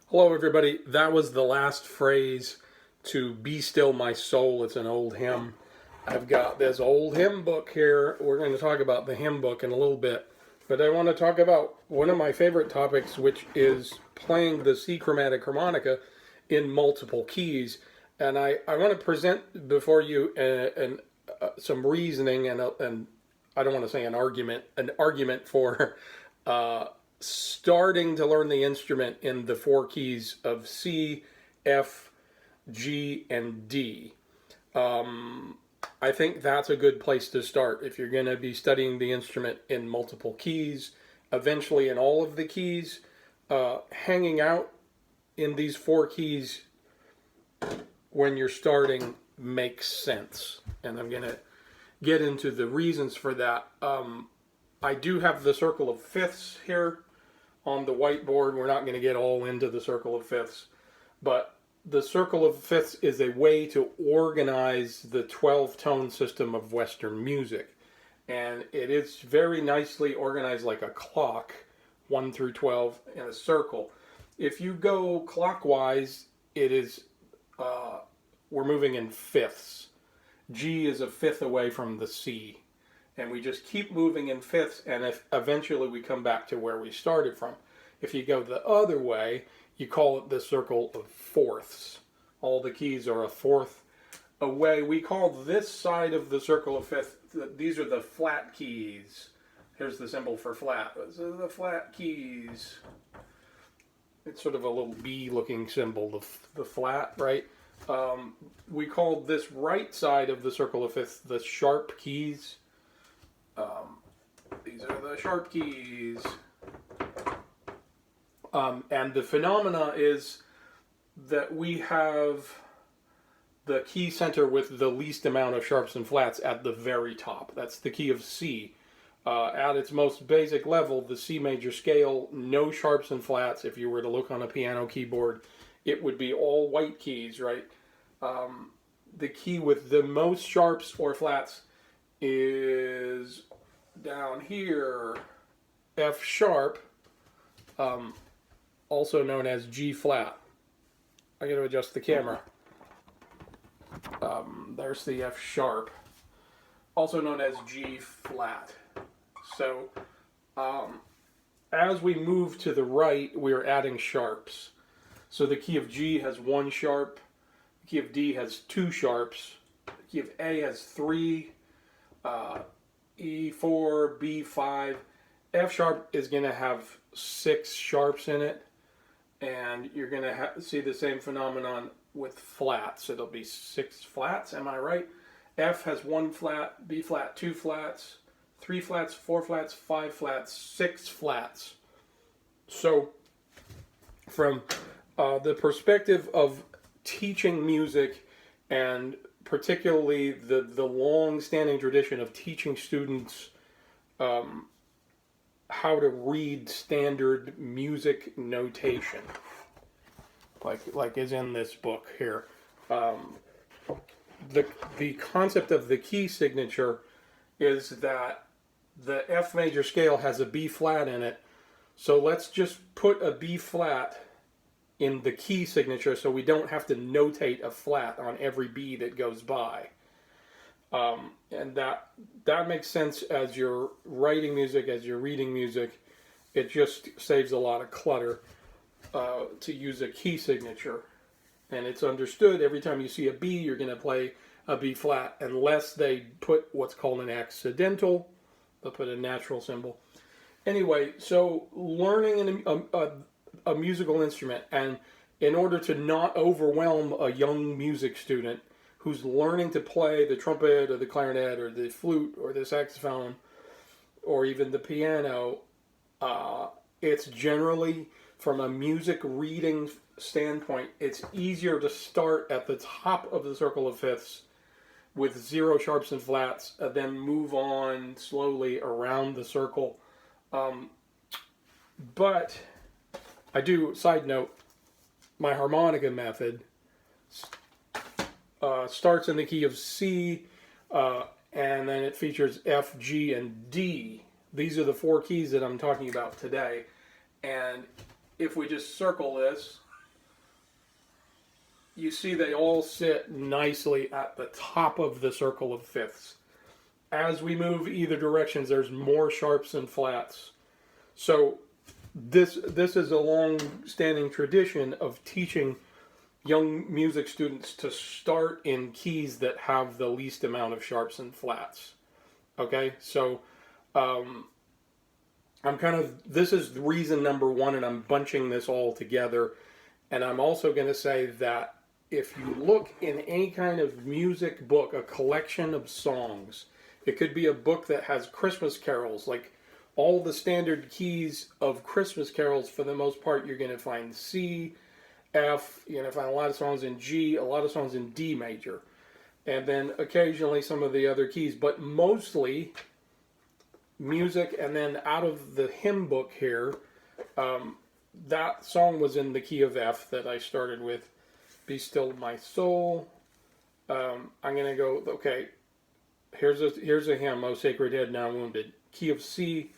Hello, everybody. That was the last phrase to Be Still My Soul. It's an old hymn. I've got this old hymn book here. We're going to talk about the hymn book in a little bit. But I want to talk about one of my favorite topics, which is playing the C chromatic harmonica in multiple keys. And I want to present before you some reasoning and I don't want to say an argument for starting to learn the instrument in the four keys of C, F, G, and D. I think that's a good place to start if you're going to be studying the instrument in multiple keys, eventually in all of the keys. Hanging out in these four keys when you're starting makes sense. And I'm going to get into the reasons for that. I do have the circle of fifths here on the whiteboard. We're not going to get all into the circle of fifths, but the circle of fifths is a way to organize the 12-tone system of Western music. And it is very nicely organized like a clock, 1 through 12 in a circle. If you go clockwise, it is, we're moving in fifths. G is a fifth away from the C. And we just keep moving in fifths, and eventually we come back to where we started from. If you go the other way, you call it the circle of fourths. All the keys are a fourth away. We call this side of the circle of fifths, these are the flat keys. Here's the symbol for flat. These are the flat keys. It's sort of a little B-looking symbol, the flat, right? We call this right side of the circle of fifths the sharp keys. These are the sharp keys. And the phenomena is that we have the key center with the least amount of sharps and flats at the very top. That's the key of C. At its most basic level, the C major scale, no sharps and flats. If you were to look on a piano keyboard, it would be all white keys, right? The key with the most sharps or flats is down here, F sharp, also known as G flat. I got to adjust the camera. There's the F sharp, also known as G flat. So as we move to the right, we're adding sharps. So the key of G has one sharp, the key of D has two sharps, the key of A has three, E4, B5. F sharp is going to have 6 sharps in it, and you're going to see the same phenomenon with flats. It'll be 6 flats, am I right? F has 1 flat, B flat 2 flats, 3 flats, 4 flats, 5 flats, 6 flats. So from the perspective of teaching music, and particularly the long-standing tradition of teaching students how to read standard music notation, like is in this book here. The concept of the key signature is that the F major scale has a B flat in it, so let's just put a B flat in the key signature so we don't have to notate a flat on every B that goes by. And that makes sense as you're writing music, as you're reading music. It just saves a lot of clutter to use a key signature. And it's understood every time you see a B, you're going to play a B flat unless they put what's called an accidental. They'll put a natural symbol. Anyway, so learning a musical instrument, and in order to not overwhelm a young music student who's learning to play the trumpet or the clarinet or the flute or the saxophone or even the piano, it's generally, from a music reading standpoint, it's easier to start at the top of the circle of fifths with 0 sharps and flats, then move on slowly around the circle. But I do, side note, my harmonica method starts in the key of C, and then it features F, G, and D. These are the 4 keys that I'm talking about today. And if we just circle this, you see they all sit nicely at the top of the circle of fifths. As we move either directions, there's more sharps and flats. So this is a long-standing tradition of teaching young music students to start in keys that have the least amount of sharps and flats. Okay, so this is reason number one, and I'm bunching this all together. And I'm also going to say that if you look in any kind of music book, a collection of songs, it could be a book that has Christmas carols, like all the standard keys of Christmas carols, for the most part, you're going to find C, F, you're going to find a lot of songs in G, a lot of songs in D major, and then occasionally some of the other keys, but mostly music. And then out of the hymn book here, that song was in the key of F that I started with, Be Still My Soul. I'm going to go, okay, here's a hymn, O Sacred Head Now Wounded. Key of C,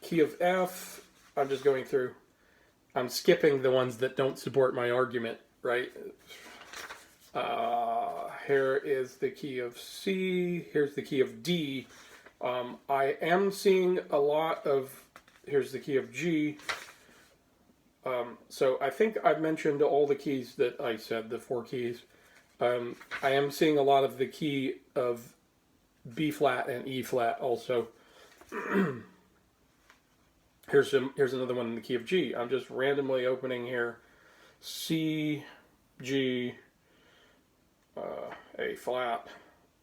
key of F. I'm just going through. I'm skipping the ones that don't support my argument, right? Here is the key of C. Here's the key of D. I am seeing a lot of, here's the key of G. So I think I've mentioned all the keys that I said, the 4 keys. I am seeing a lot of the key of B flat and E flat also. Here's another one in the key of G. I'm just randomly opening here. C, G, A flat,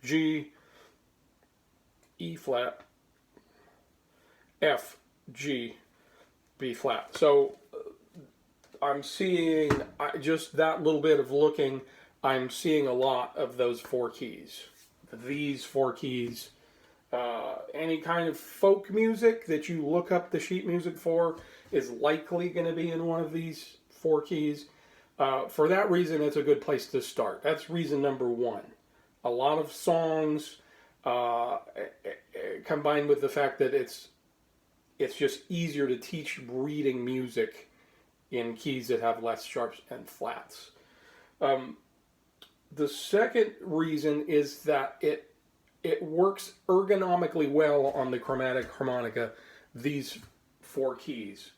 G, E flat, F, G, B flat. So I'm seeing, just that little bit of looking, I'm seeing a lot of those 4 keys. These 4 keys. Any kind of folk music that you look up the sheet music for is likely going to be in one of these 4 keys. For that reason, it's a good place to start. That's reason number 1. A lot of songs, combined with the fact that it's just easier to teach reading music in keys that have less sharps and flats. The second reason is that it works ergonomically well on the chromatic harmonica, these 4 keys.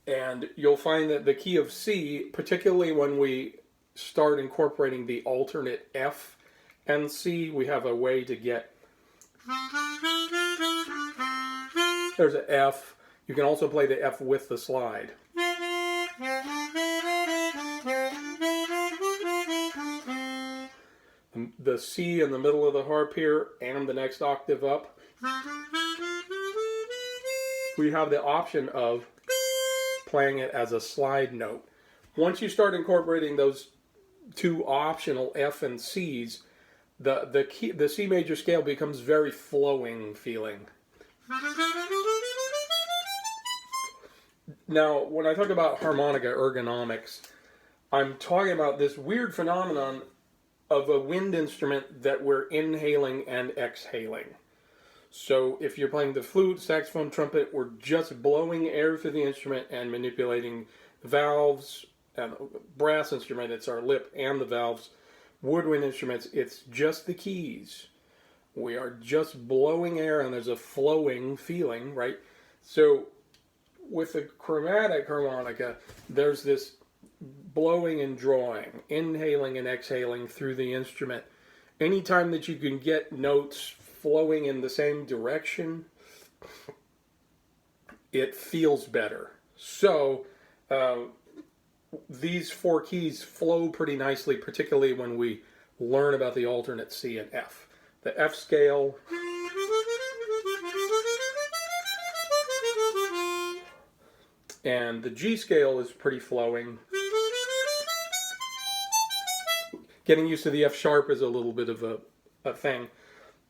And you'll find that the key of C, particularly when we start incorporating the alternate F and C, we have a way to get... There's an F. You can also play the F with the slide. The C in the middle of the harp here and the next octave up, we have the option of playing it as a slide note. Once you start incorporating those 2 optional F and C's, the C major scale becomes very flowing feeling. Now, when I talk about harmonica ergonomics, I'm talking about this weird phenomenon of a wind instrument that we're inhaling and exhaling. So if you're playing the flute, saxophone, trumpet, we're just blowing air through the instrument and manipulating valves. And brass instrument, it's our lip and the valves. Woodwind instruments, it's just the keys. We are just blowing air and there's a flowing feeling, right? So with the chromatic harmonica, there's this blowing and drawing, inhaling and exhaling through the instrument. Anytime that you can get notes flowing in the same direction, it feels better. So these 4 keys flow pretty nicely, particularly when we learn about the alternate C and F. The F scale, and the G scale is pretty flowing. Getting used to the F sharp is a little bit of a thing.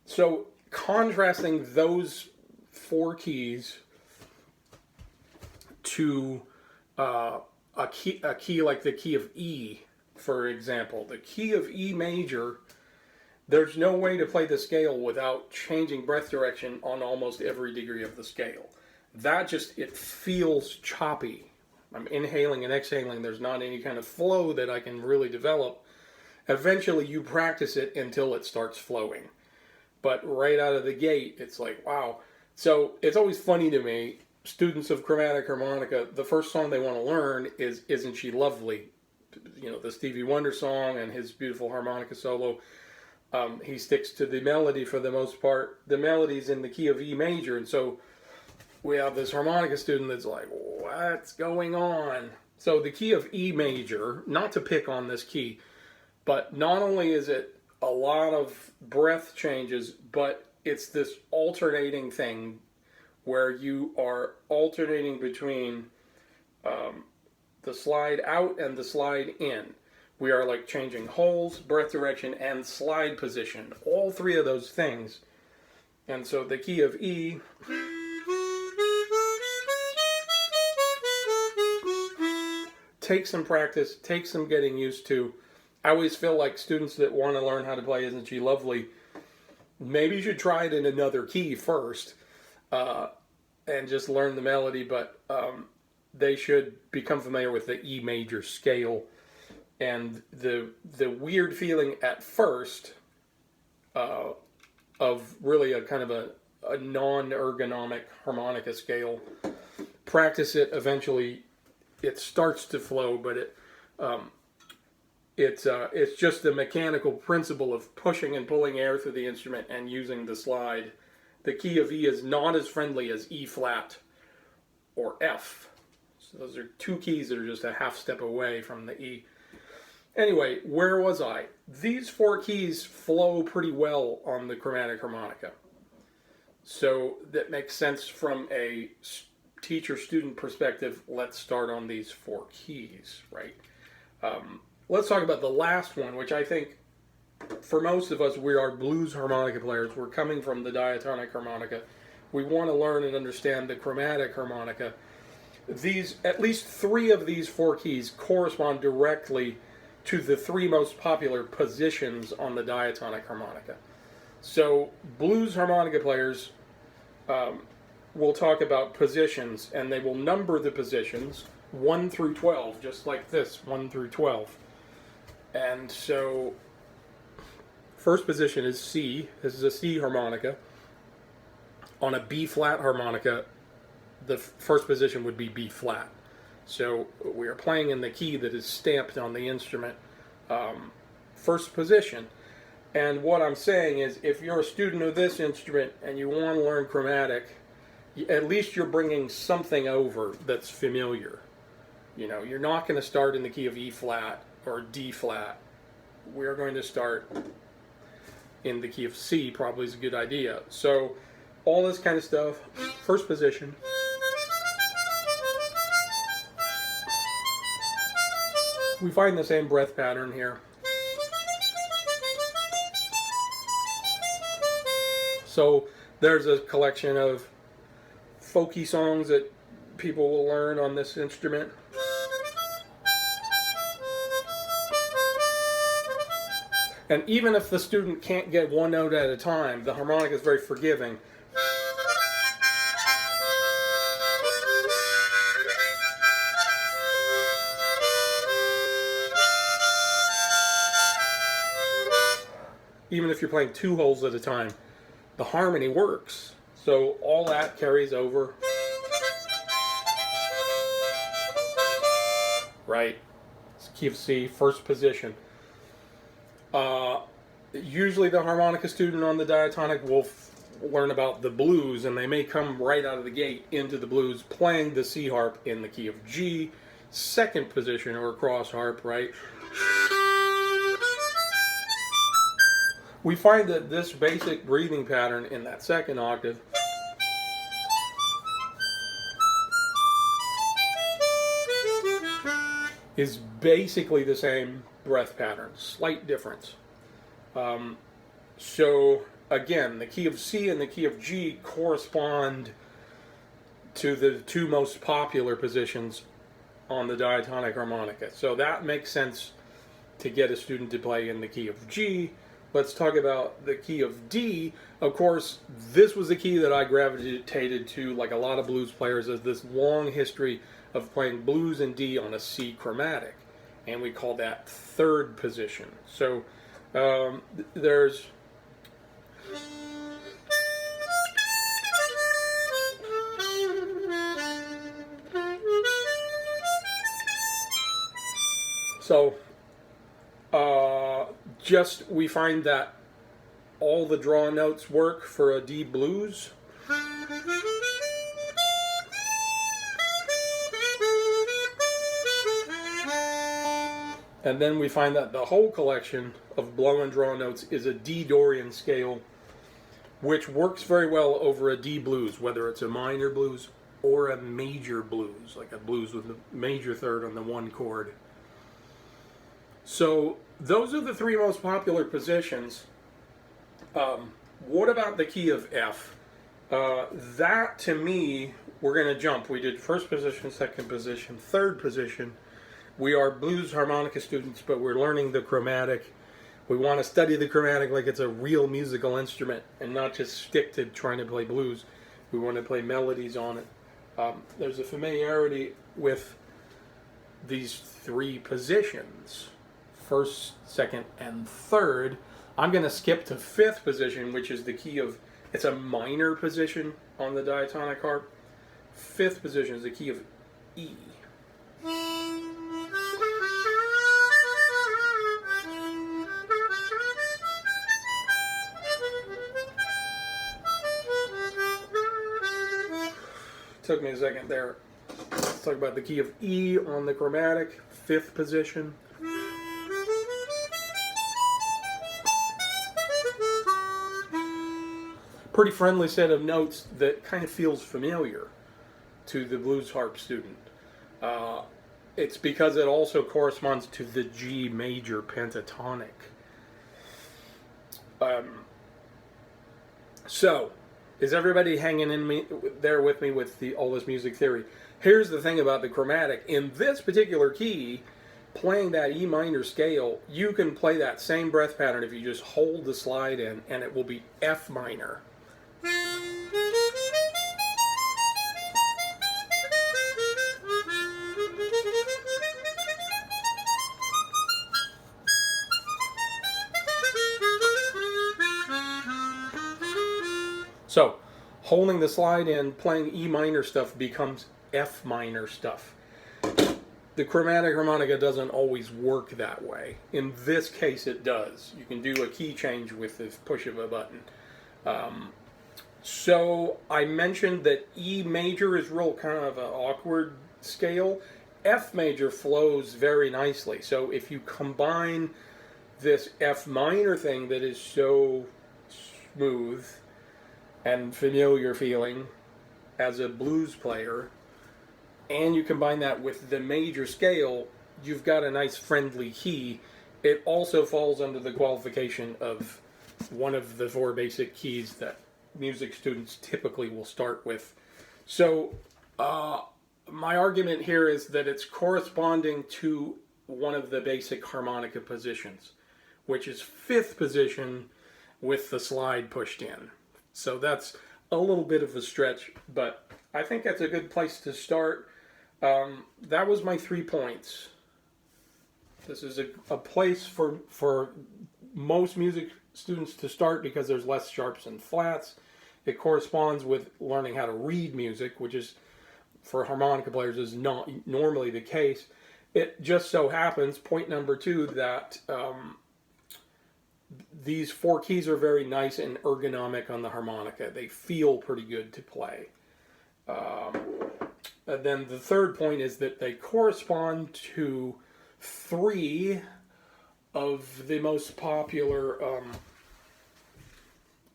So contrasting those 4 keys to a key like the key of E, for example. The key of E major, there's no way to play the scale without changing breath direction on almost every degree of the scale. it feels choppy. I'm inhaling and exhaling. There's not any kind of flow that I can really develop. Eventually you practice it until it starts flowing. But right out of the gate, it's like, wow. So it's always funny to me, students of chromatic harmonica, the first song they want to learn is Isn't She Lovely? You know, the Stevie Wonder song and his beautiful harmonica solo. He sticks to the melody for the most part. The melody's in the key of E major, and so we have this harmonica student that's like, what's going on? So the key of E major, not to pick on this key, but not only is it a lot of breath changes, but it's this alternating thing where you are alternating between the slide out and the slide in. We are like changing holes, breath direction, and slide position. All three of those things. And so the key of E takes some practice, takes some getting used to. I always feel like students that want to learn how to play Isn't She Lovely, maybe you should try it in another key first and just learn the melody, but they should become familiar with the E major scale. And the weird feeling at first of really a kind of a non-ergonomic harmonica scale, practice it, eventually it starts to flow, but it's just the mechanical principle of pushing and pulling air through the instrument and using the slide. The key of E is not as friendly as E flat or F. So those are two keys that are just a half step away from the E. Anyway, where was I? These four keys flow pretty well on the chromatic harmonica. So that makes sense from a teacher-student perspective. Let's start on these four keys, right? Let's talk about the last one, which I think for most of us, we are blues harmonica players. We're coming from the diatonic harmonica. We want to learn and understand the chromatic harmonica. At least three of these four keys correspond directly to the three most popular positions on the diatonic harmonica. So blues harmonica players will talk about positions, and they will number the positions 1 through 12, just like this, 1 through 12. And so first position is C. This is a C harmonica. On a B flat harmonica, the first position would be B flat. So we are playing in the key that is stamped on the instrument, first position. And what I'm saying is, if you're a student of this instrument and you want to learn chromatic, at least you're bringing something over that's familiar. You know, you're not going to start in the key of E flat or D flat. We're going to start in the key of C, probably is a good idea. So all this kind of stuff, first position. We find the same breath pattern here. So there's a collection of folky songs that people will learn on this instrument. And even if the student can't get one note at a time, the harmonica is very forgiving. Even if you're playing two holes at a time, the harmony works. So all that carries over. Right. It's key of C, first position. Usually the harmonica student on the diatonic will learn about the blues, and they may come right out of the gate into the blues playing the C harp in the key of G, second position, or cross harp, right? We find that this basic breathing pattern in that second octave is basically the same breath pattern, slight difference. So again, the key of C and the key of G correspond to the two most popular positions on the diatonic harmonica. So that makes sense to get a student to play in the key of G. let's talk about the key of D. Of course, this was the key that I gravitated to, like a lot of blues players, as this long history of playing blues in D on a C chromatic. And we call that third position. So there's... So, just we find that all the draw notes work for a D blues. And then we find that the whole collection of blow and draw notes is a D Dorian scale, which works very well over a D blues, whether it's a minor blues or a major blues, like a blues with a major third on the one chord. So those are the three most popular positions. What about the key of F? That, to me, we're going to jump. We did first position, second position, third position. We are blues harmonica students, but we're learning the chromatic. We want to study the chromatic like it's a real musical instrument and not just stick to trying to play blues. We want to play melodies on it. There's a familiarity with these three positions. First, second, and third. I'm going to skip to fifth position, which is the key of, it's a minor position on the diatonic harp. Fifth position is the key of E. Took me a second there. Let's talk about the key of E on the chromatic, fifth position. Pretty friendly set of notes that kind of feels familiar to the blues harp student. It's because it also corresponds to the G major pentatonic. So, is everybody hanging in there with me with all this music theory? Here's the thing about the chromatic. In this particular key, playing that E minor scale, you can play that same breath pattern if you just hold the slide in, and it will be F minor. So, holding the slide in, playing E minor stuff becomes F minor stuff. The chromatic harmonica doesn't always work that way. In this case, it does. You can do a key change with the push of a button. So, I mentioned that E major is real kind of an awkward scale. F major flows very nicely. So, if you combine this F minor thing that is so smooth and familiar feeling as a blues player, and you combine that with the major scale, you've got a nice friendly key. It also falls under the qualification of one of the four basic keys that music students typically will start with. So my argument here is that it's corresponding to one of the basic harmonica positions, which is fifth position with the slide pushed in. So that's a little bit of a stretch, but I think that's a good place to start. That was my 3 points. This is a place for most music students to start because there's less sharps and flats. It corresponds with learning how to read music, which is, for harmonica players, is not normally the case. It just so happens, point number 2, that these four keys are very nice and ergonomic on the harmonica. They feel pretty good to play. And then the third point is that they correspond to 3 of the most popular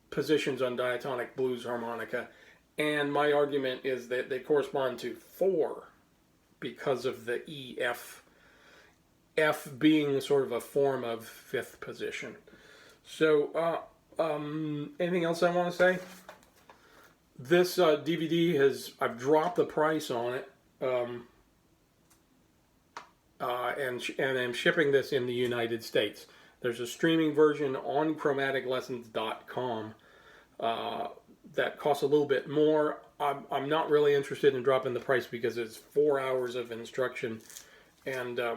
positions on diatonic blues harmonica. And my argument is that they correspond to 4 because of the E, F. F being sort of a form of fifth position. So, anything else I want to say? This DVD I've dropped the price on it, and I'm shipping this in the United States. There's a streaming version on chromaticlessons.com that costs a little bit more. I'm not really interested in dropping the price because it's 4 hours of instruction, and I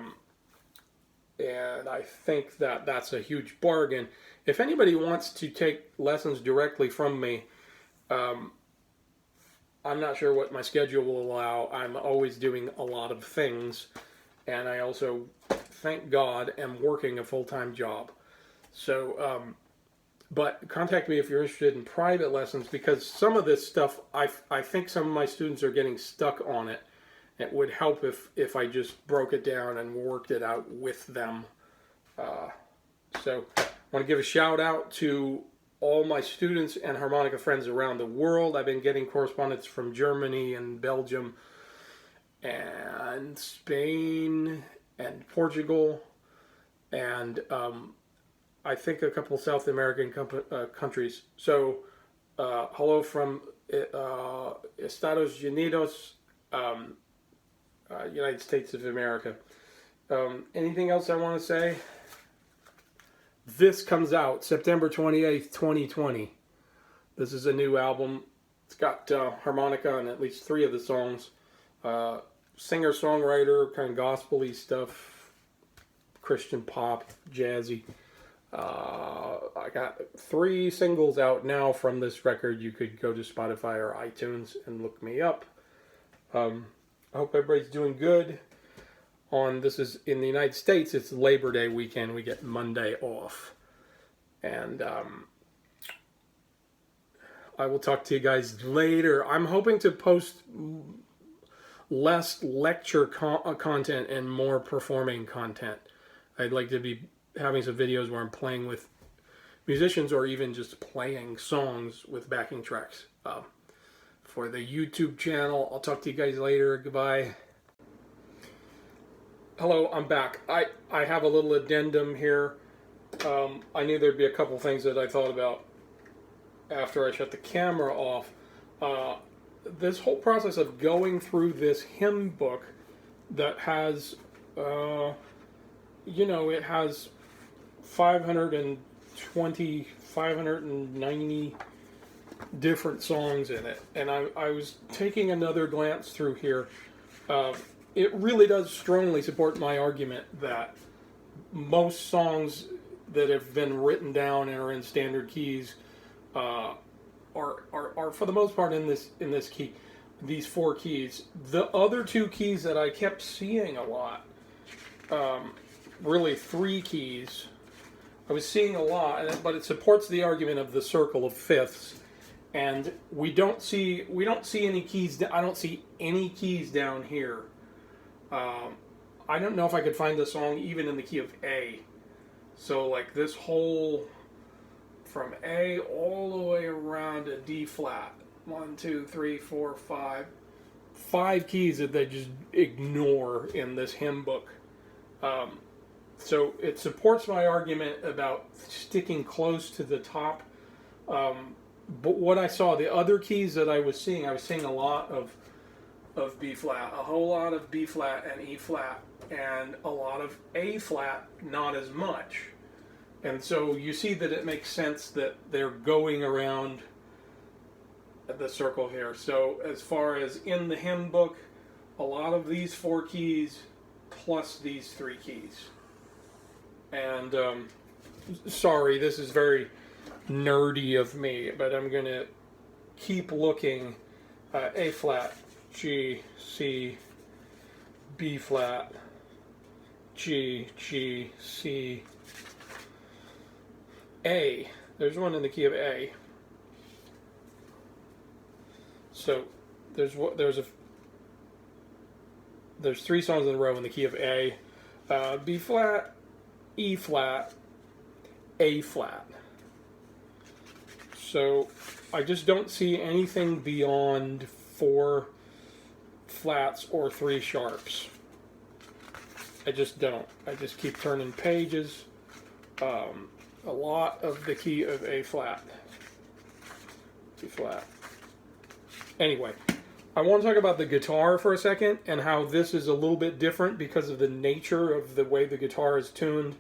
think that that's a huge bargain. If anybody wants to take lessons directly from me, I'm not sure what my schedule will allow. I'm always doing a lot of things, and I also, thank God, am working a full-time job. So, but contact me if you're interested in private lessons, because some of this stuff, I think some of my students are getting stuck on it. It would help if I just broke it down and worked it out with them. So I want to give a shout out to all my students and harmonica friends around the world. I've been getting correspondence from Germany and Belgium and Spain and Portugal and I think a couple South American countries. So hello from Estados Unidos, United States of America. Anything else I want to say? This comes out September 28th, 2020. This is a new album. It's got harmonica on at least 3 of the songs. Singer-songwriter, kind of gospel-y stuff, Christian pop, jazzy. I got 3 singles out now from this record. You could go to Spotify or iTunes and look me up. I hope everybody's doing good. This is in the United States, it's Labor Day weekend. We get Monday off. And I will talk to you guys later. I'm hoping to post less lecture content and more performing content. I'd like to be having some videos where I'm playing with musicians or even just playing songs with backing tracks. For the YouTube channel, I'll talk to you guys later. Goodbye. Hello, I'm back. I have a little addendum here. I knew there'd be a couple things that I thought about after I shut the camera off. This whole process of going through this hymn book that has, it has 520, 590 different songs in it. And I was taking another glance through here. It really does strongly support my argument that most songs that have been written down and are in standard keys are for the most part in this key, these 4 keys. The other 2 keys that I kept seeing a lot, really 3 keys, I was seeing a lot, but it supports the argument of the circle of fifths. And we don't see any keys. I don't see any keys down here. I don't know if I could find the song even in the key of A. So like this whole, from A all the way around to D flat. 1, 2, 3, 4, 5. 5 keys that they just ignore in this hymn book. So it supports my argument about sticking close to the top. But what I saw, the other keys that I was seeing a lot of B flat, a whole lot of B flat and E flat, and a lot of A flat, not as much. And so you see that it makes sense that they're going around the circle here. So as far as in the hymn book, a lot of these 4 keys plus these 3 keys. And sorry, this is very nerdy of me, but I'm going to keep looking. A flat, G, C, B flat, G, G, C, A. There's one in the key of A. So there's 3 songs in a row in the key of A. B flat, E flat, A flat. So I just don't see anything beyond 4 flats or 3 sharps. I just don't. I just keep turning pages. A lot of the key of A flat. B flat. Anyway, I want to talk about the guitar for a second and how this is a little bit different because of the nature of the way the guitar is tuned.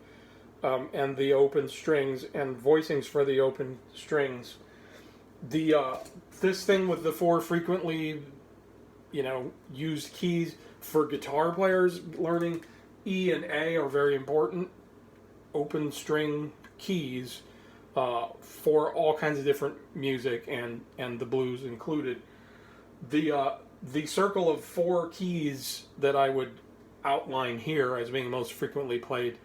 and the open strings and voicings for the open strings. The this thing with the four frequently, used keys for guitar players learning, E and A are very important open string keys for all kinds of different music and the blues included. The circle of four keys that I would outline here as being most frequently played.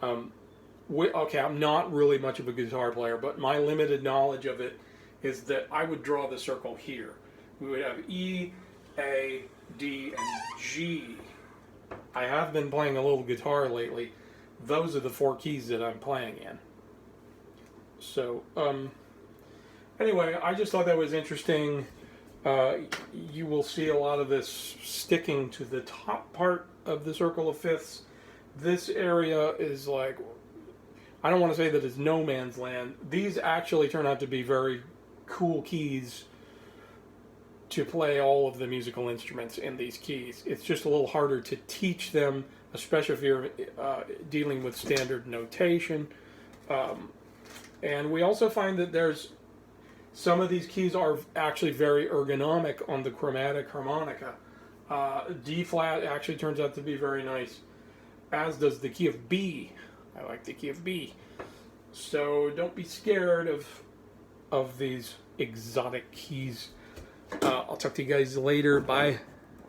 Okay, I'm not really much of a guitar player, but my limited knowledge of it is that I would draw the circle here. We would have E, A, D, and G. I have been playing a little guitar lately. Those are the four keys that I'm playing in. So, anyway, I just thought that was interesting. You will see a lot of this sticking to the top part of the circle of fifths. This area is like, I don't want to say that it's no man's land. These actually turn out to be very cool keys to play all of the musical instruments in these keys. It's just a little harder to teach them, especially if you're dealing with standard notation. And we also find that there's some of these keys are actually very ergonomic on the chromatic harmonica. D flat actually turns out to be very nice, as does the key of B. I like the key of B. So don't be scared of these exotic keys. I'll talk to you guys later. Bye.